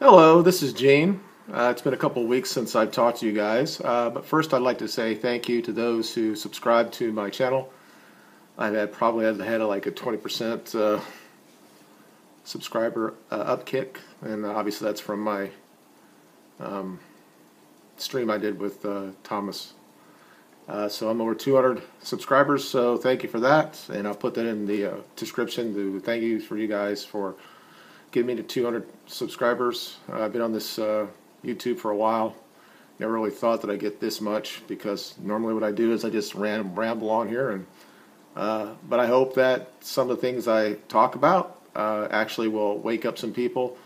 Hello, this is Gene. It's been a couple of weeks since I've talked to you guys, but first I'd like to say thank you to those who subscribe to my channel. Probably had like a 20% subscriber upkick, and obviously that's from my stream I did with Thomas. So I'm over 200 subscribers, so thank you for that, and I'll put that in the description to thank you for you guys for getting me to 200 subscribers. I've been on this YouTube for a while. Never really thought that I'd get this much, because normally what I do is I just ramble on here, and but I hope that some of the things I talk about actually will wake up some people,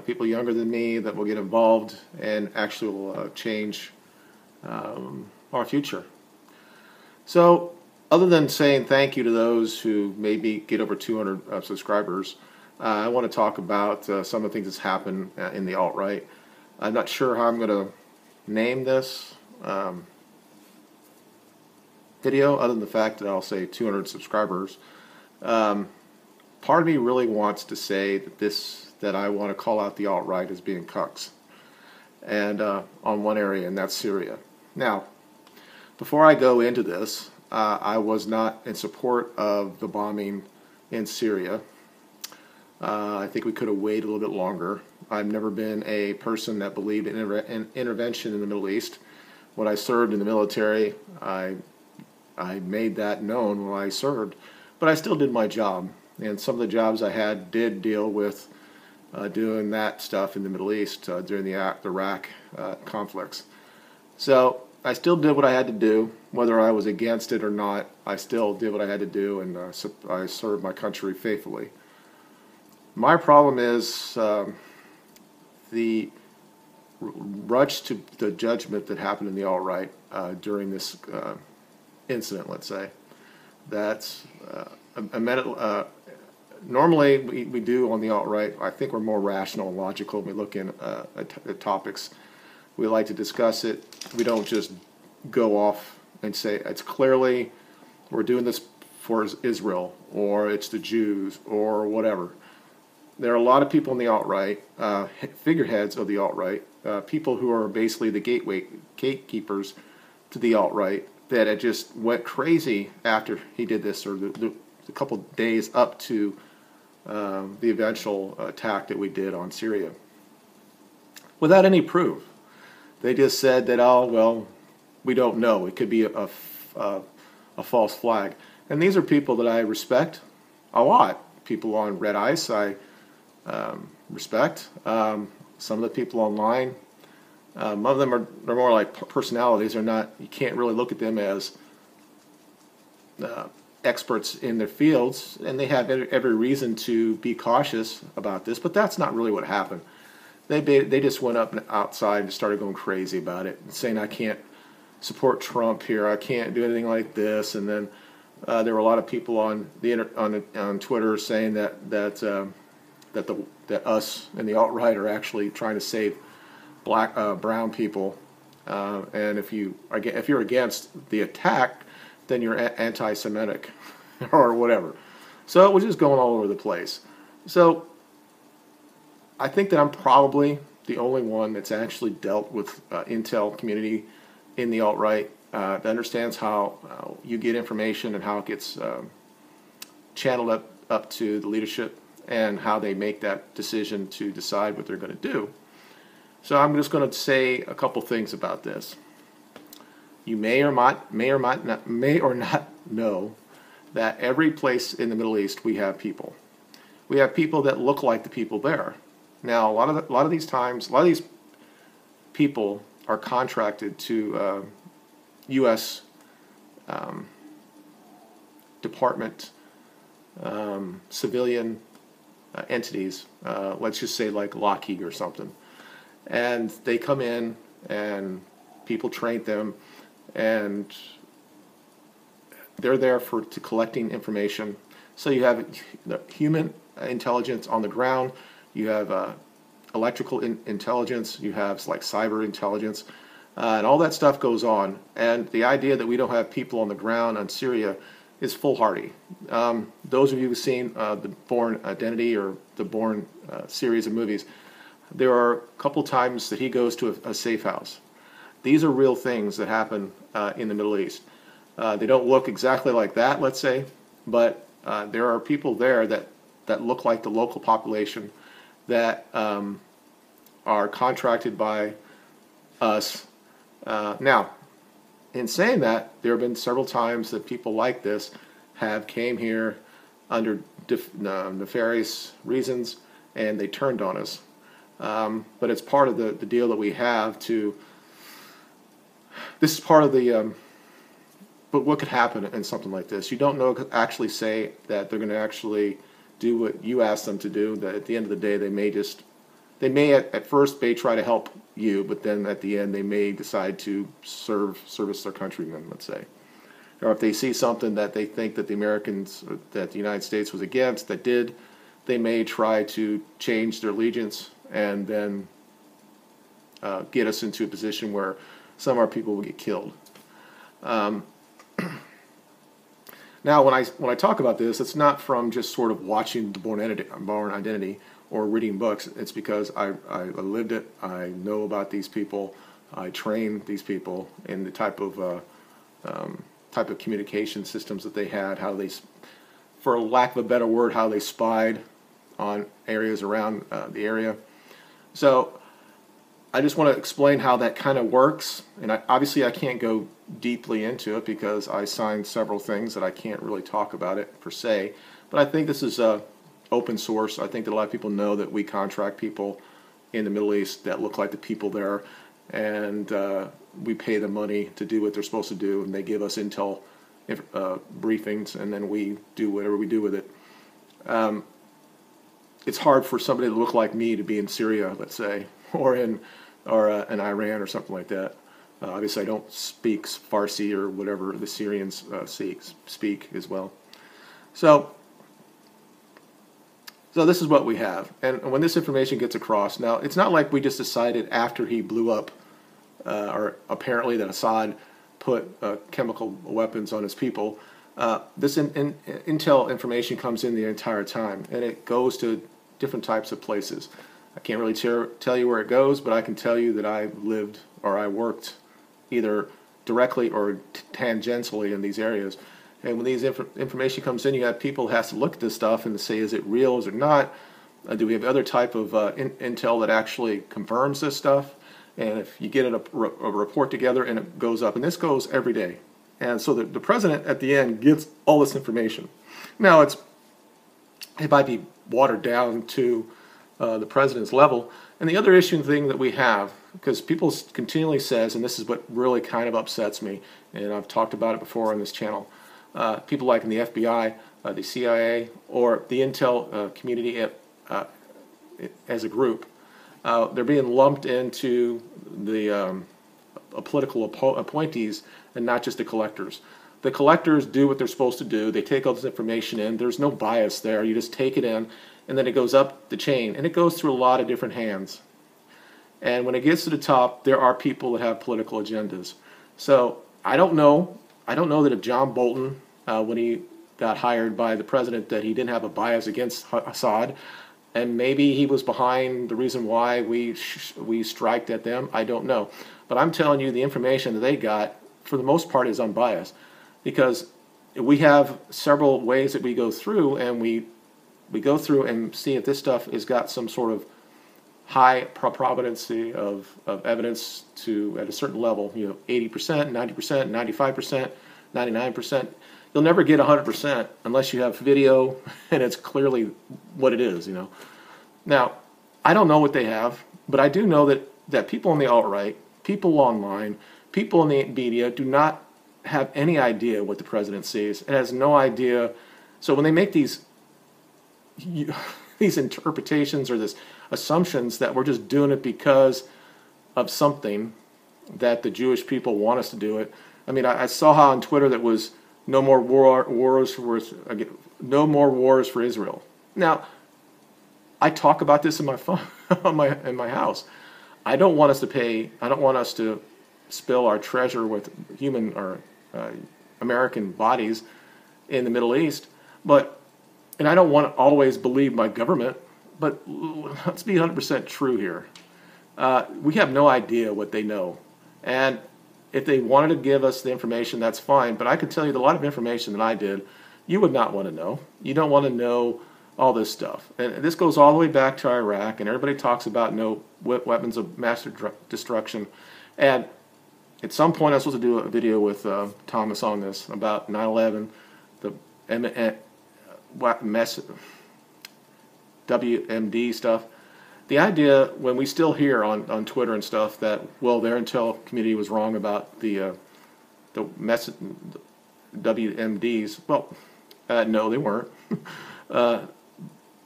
people younger than me, that will get involved and actually will change our future. So other than saying thank you to those who maybe get over 200 subscribers, I want to talk about some of the things that's happened in the alt-right. I'm not sure how I'm going to name this video, other than the fact that I'll say 200 subscribers. Part of me really wants to say that I want to call out the alt-right as being cucks, and on one area, and that's Syria. Now, before I go into this, I was not in support of the bombing in Syria. I think we could have waited a little bit longer. I've never been a person that believed in intervention in the Middle East. When I served in the military, I made that known when I served, but I still did my job. And some of the jobs I had did deal with doing that stuff in the Middle East during the Iraq conflicts. So I still did what I had to do, whether I was against it or not. I still did what I had to do, and I served my country faithfully. My problem is the rush to the judgment that happened in the alt-right during this incident, let's say. That's normally we do on the alt-right. I think we're more rational and logical when we look at topics. We like to discuss it. We don't just go off and say it's clearly we're doing this for Israel, or it's the Jews, or whatever. There are a lot of people in the alt-right, figureheads of the alt-right, people who are basically the gatekeepers to the alt-right, that had just went crazy after he did this, or the couple days up to the eventual attack that we did on Syria, without any proof. They just said that, oh, well, we don't know. It could be a false flag. And these are people that I respect a lot. People on Red Ice, I respect. Some of the people online, some of them they're more like personalities. They're not. You can't really look at them as experts in their fields, and they have every reason to be cautious about this. But that's not really what happened. They just went up and outside and started going crazy about it, and saying I can't support Trump here. I can't do anything like this. And then there were a lot of people on Twitter saying that us and the alt-right are actually trying to save brown people, and if you're against the attack, then you're anti-Semitic or whatever. So it was just going all over the place. So I think that I'm probably the only one that's actually dealt with intel community in the alt-right, that understands how you get information and how it gets channeled up to the leadership, and how they make that decision to decide what they're going to do. So I'm just going to say a couple things about this. You may or not know that every place in the Middle East we have people. We have people that look like the people there. Now, a lot of these people are contracted to U.S. Department civilian entities, let's just say like Lockheed or something, and they come in and people train them, and they're there to collecting information. So you have the human intelligence on the ground, you have electrical intelligence, you have like cyber intelligence, and all that stuff goes on. And the idea that we don't have people on the ground on Syria is foolhardy. Those of you who've seen the Bourne Identity or the Bourne series of movies, There are a couple times that he goes to a safe house. These are real things that happen in the Middle East. They don't look exactly like that, let's say, but there are people there that look like the local population that are contracted by us. Now, in saying that, there have been several times that people like this have came here under nefarious reasons, and they turned on us. But it's part of the deal that we have to. This is part of the. But what could happen in something like this? You don't know actually say that they're going to actually do what you ask them to do. That at the end of the day, they may at first may try to help you, but then at the end they may decide to service their countrymen, let's say. Or if they see something that they think that the Americans, that the United States was against, that did, they may try to change their allegiance and then get us into a position where some of our people will get killed. Now, when I talk about this, it's not from just sort of watching the Born Identity or reading books. It's because I lived it. I know about these people. I train these people in the type of communication systems that they had, how they, for lack of a better word, how they spied on areas around the area. So I just want to explain how that kind of works. And obviously I can't go deeply into it because I signed several things that I can't really talk about it per se. But I think this is open source. I think that a lot of people know that we contract people in the Middle East that look like the people there, and we pay them money to do what they're supposed to do, and they give us intel briefings, and then we do whatever we do with it. It's hard for somebody to look like me to be in Syria, let's say, or in Iran or something like that. Obviously, I don't speak Farsi or whatever the Syrians speak as well. So this is what we have. And when this information gets across, now it's not like we just decided after he blew up, or apparently that Assad put chemical weapons on his people. This intel information comes in the entire time, and it goes to different types of places. I can't really tell you where it goes, but I can tell you that I lived or I worked either directly or tangentially in these areas. And when these information comes in, you have people who have to look at this stuff and say, is it real, is it not? Do we have other type of intel that actually confirms this stuff? And if you get a report together and it goes up, and this goes every day. And so the president at the end gets all this information. Now it might be watered down to the president's level. And the other issue thing that we have, because people continually says, and this is what really kind of upsets me, and I've talked about it before on this channel, people like in the FBI, the CIA, or the intel community as a group, they're being lumped into the political appointees and not just the collectors. The collectors do what they're supposed to do. They take all this information in. There's no bias there. You just take it in, and then it goes up the chain, and it goes through a lot of different hands. And when it gets to the top, there are people that have political agendas. So I don't know that if John Bolton, when he got hired by the president, that he didn't have a bias against Assad, and maybe he was behind the reason why we striked at them. I don't know. But I'm telling you, the information that they got, for the most part, is unbiased. Because we have several ways that we go through, and we go through and see if this stuff has got some sort of high probability of evidence to at a certain level, 80%, 90%, 95%, 99%. You'll never get 100% unless you have video and it's clearly what it is, Now, I don't know what they have, but I do know that people on the alt-right, people online, people in the media do not have any idea what the president sees. It has no idea. So when they make these interpretations or this assumptions that we're just doing it because of something that the Jewish people want us to do it. I mean, I saw how on Twitter that was no more wars for Israel. Now, I talk about this in my phone in my house. I don't want us to spill our treasure with human or American bodies in the Middle East, and I don't want to always believe my government. but let's be 100% true here. We have no idea what they know. And if they wanted to give us the information, that's fine. But I can tell you that a lot of information that I did, you would not want to know. You don't want to know all this stuff. And this goes all the way back to Iraq, and everybody talks about no weapons of mass destruction. And at some point, I was supposed to do a video with Thomas on this about 9/11, the WMD stuff. The idea, when we still hear on Twitter and stuff that, well, their intel community was wrong about the WMDs. Well, no, they weren't.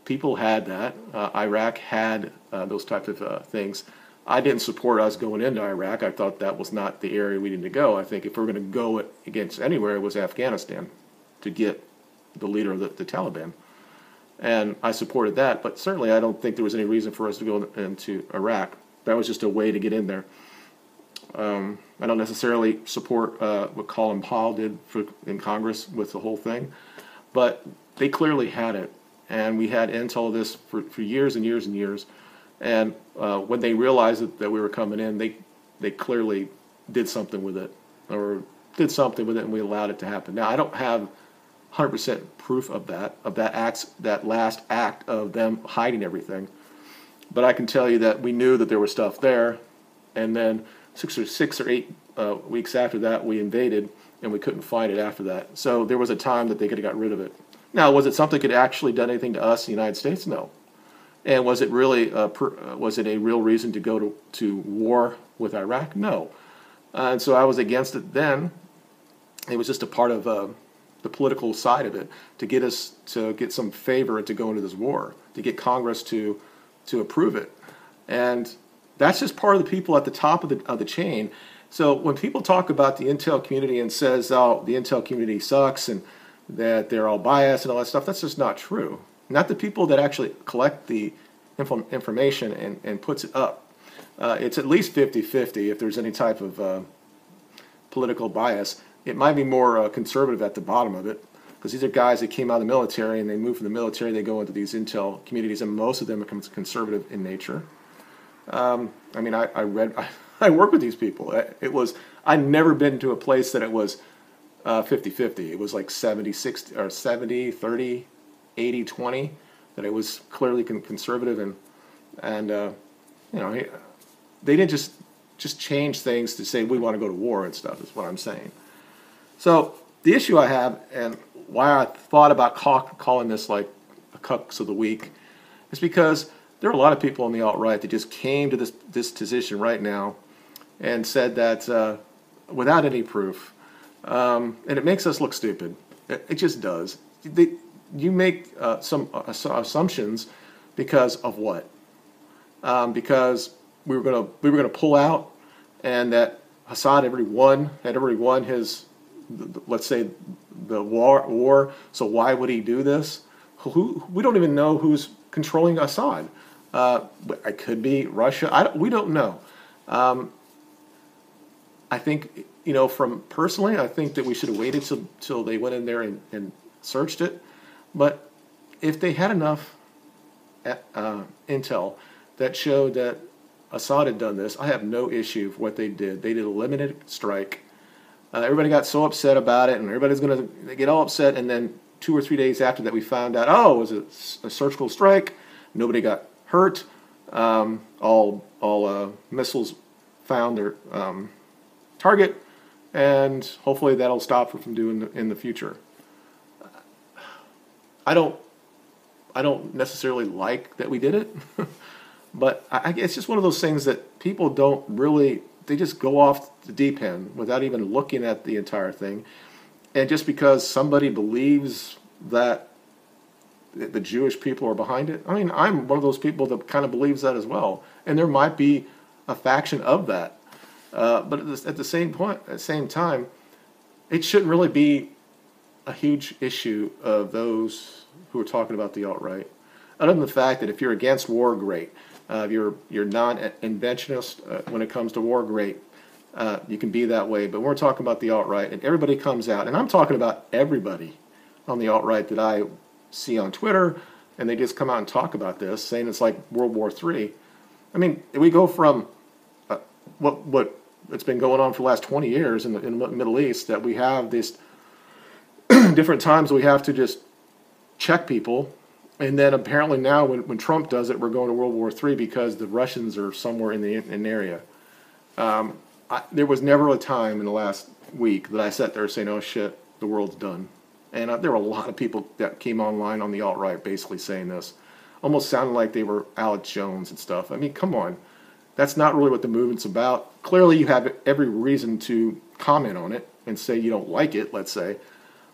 People had that. Iraq had those types of things. I didn't support us going into Iraq. I thought that was not the area we needed to go. I think if we were going to go against anywhere, it was Afghanistan to get the leader of the Taliban. And I supported that, but certainly I don't think there was any reason for us to go into Iraq. That was just a way to get in there. I don't necessarily support what Colin Powell did in Congress with the whole thing, but they clearly had it. And we had intel of this for years and years and years. And when they realized that we were coming in, they clearly did something with it, and we allowed it to happen. Now, I don't have 100% proof of that last act of them hiding everything. But I can tell you that we knew that there was stuff there, and then six or eight weeks after that, we invaded, and we couldn't find it after that. So there was a time that they could have got rid of it. Now, was it something that could actually done anything to us in the United States? No. And was it really was it a real reason to go to war with Iraq? No. And so I was against it then. It was just a part of the political side of it, to get us to get some favor and to go into this war, to get Congress to approve it. And that's just part of the people at the top of the chain. So when people talk about the intel community and says, oh, the intel community sucks and that they're all biased and all that stuff, that's just not true. Not the people that actually collect the information and puts it up. It's at least 50-50 if there's any type of political bias. It might be more conservative at the bottom of it, because these are guys that came out of the military, and they move from the military, they go into these intel communities, and most of them become conservative in nature. I mean, I work with these people. I'd never been to a place that it was 50-50. It was like 70-60 or 70-30, 80-20, that it was clearly conservative, and they didn't just change things to say we want to go to war and stuff, is what I'm saying. So the issue I have, and why I thought about calling this like a cucks of the week, is because there are a lot of people on the alt-right that just came to this position right now and said that without any proof, and it makes us look stupid. It just does. You make some assumptions because of what? Because we were gonna pull out, and that Assad had already won his, let's say, the war. So why would he do this? We don't even know who's controlling Assad. It could be Russia. We don't know. I think, personally, I think that we should have waited till they went in there and searched it. But if they had enough intel that showed that Assad had done this, I have no issue with what they did. They did a limited strike. Everybody got so upset about it, and everybody's going to get all upset. And then 2 or 3 days after that, we found out, it was a surgical strike. Nobody got hurt. All missiles found their target, and hopefully that'll stop from doing in the future. I don't necessarily like that we did it, but it's just one of those things that people don't really. They just go off the deep end without even looking at the entire thing, and just because somebody believes that the Jewish people are behind it. I mean, I'm one of those people that kind of believes that as well, and there might be a faction of that. But at the same time, it shouldn't really be a huge issue of those who are talking about the alt-right. Other than the fact that if you're against war, great. You're non-interventionist when it comes to war, great. You can be that way. But we're talking about the alt-right, and everybody comes out, and I'm talking about everybody on the alt-right that I see on Twitter, and they just come out and talk about this, saying it's like World War III. I mean, we go from what it's been going on for the last 20 years in the Middle East, that we have this different times we have to just check people, and then apparently now when Trump does it, we're going to World War III because the Russians are somewhere in the area. There was never a time in the last week that I sat there saying, "Oh shit, the world's done." And there were a lot of people that came online on the alt-right basically saying this. Almost sounded like they were Alex Jones and stuff. I mean, come on. That's not really what the movement's about. Clearly, you have every reason to comment on it and say you don't like it, let's say.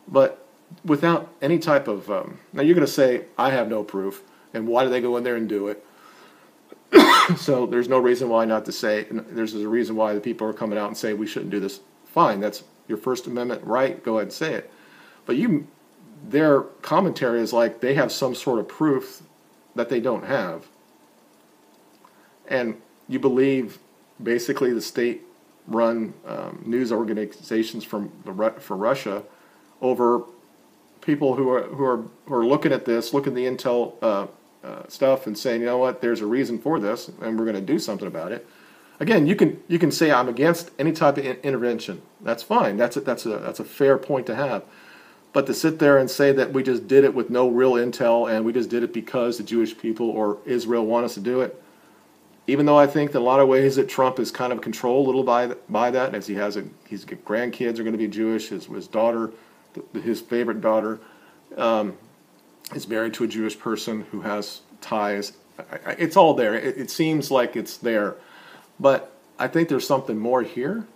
But without any type of... now, you're going to say, I have no proof. And why do they go in there and do it? So there's no reason why not to say... There's a reason why the people are coming out and say we shouldn't do this. Fine, that's your First Amendment right. Go ahead and say it. But their commentary is like they have some sort of proof that they don't have. And you believe basically the state-run news organizations for Russia over people who are looking at this, looking at the intel stuff, and saying, you know what, there's a reason for this, and we're going to do something about it. Again, you can say I'm against any type of intervention. That's fine. That's a fair point to have. But to sit there and say that we just did it with no real intel and we just did it because the Jewish people or Israel want us to do it, even though I think that a lot of ways that Trump is kind of controlled a little by that, as his grandkids are going to be Jewish, his daughter, his favorite daughter, is married to a Jewish person who has ties. It's all there. It seems like it's there. But I think there's something more here.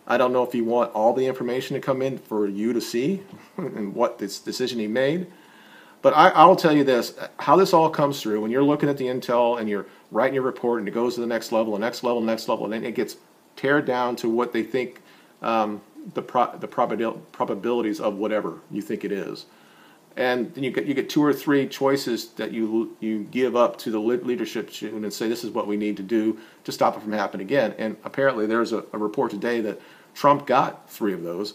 I don't know if you want all the information to come in for you to see and what this decision he made. But I'll tell you this, how this all comes through, when you're looking at the intel and you're writing your report and it goes to the next level, and then it gets teared down to what they think the probabilities of whatever you think it is. And then you get two or three choices that you give up to the leadership and say this is what we need to do to stop it from happening again. And apparently there's a report today that Trump got 3 of those,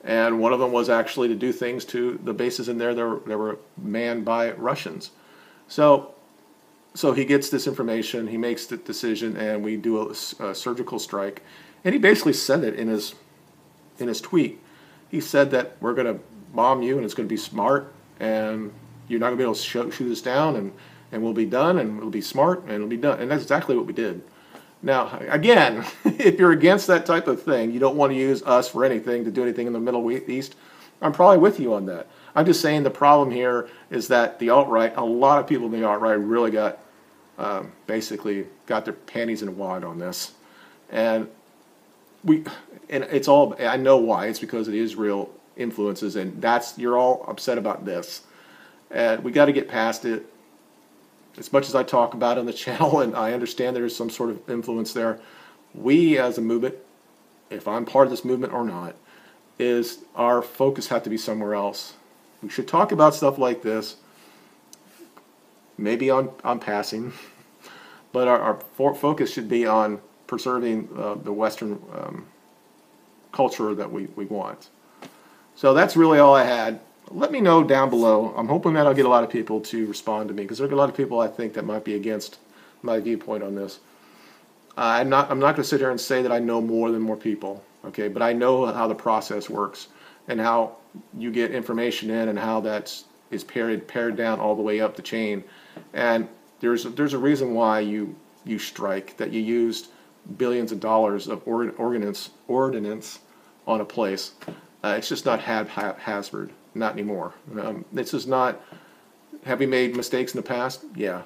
and one of them was actually to do things to the bases in there that were manned by Russians. So he gets this information, he makes the decision, and we do a surgical strike. And he basically said it in his tweet. He said that we're going to bomb you, and it's going to be smart, and you're not going to be able to shoot us down, and we'll be done, and we'll be smart, and it'll be done. And that's exactly what we did. Now, again, if you're against that type of thing, you don't want to use us for anything to do anything in the Middle East, I'm probably with you on that. I'm just saying the problem here is that the alt-right, a lot of people in the alt-right really basically got their panties in a wad on this. And it's all, I know why, it's because of the Israel influences, and you're all upset about this. And we got to get past it. As much as I talk about it on the channel, and I understand there's some sort of influence there, we as a movement, if I'm part of this movement or not, is our focus has to be somewhere else. We should talk about stuff like this, maybe on passing, but our focus should be on preserving the Western culture that we want. So that's really all I had. Let me know down below. I'm hoping that I'll get a lot of people to respond to me, because there are a lot of people I think that might be against my viewpoint on this. I'm not going to sit here and say that I know more than more people, okay? But I know how the process works and how you get information in and how that is pared down all the way up the chain. And there's a reason why you strike, that you used billions of dollars of ordinance on a place. It's just not haphazard. Not anymore. This is not, have we made mistakes in the past? Yeah.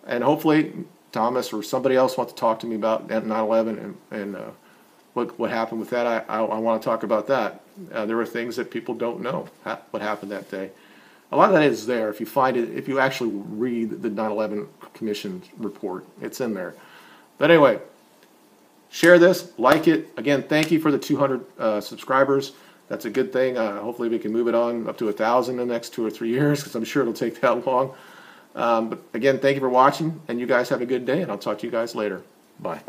And hopefully Thomas or somebody else wants to talk to me about 9/11 and what happened with that. I want to talk about that. There were things that people don't know what happened that day. A lot of that is there. If you find it, if you actually read the 9/11 Commission report, it's in there. But anyway, share this, like it. Again, thank you for the 200 subscribers. That's a good thing. Hopefully we can move it on up to 1,000 in the next 2 or 3 years, because I'm sure it'll take that long. But again, thank you for watching, and you guys have a good day, and I'll talk to you guys later. Bye.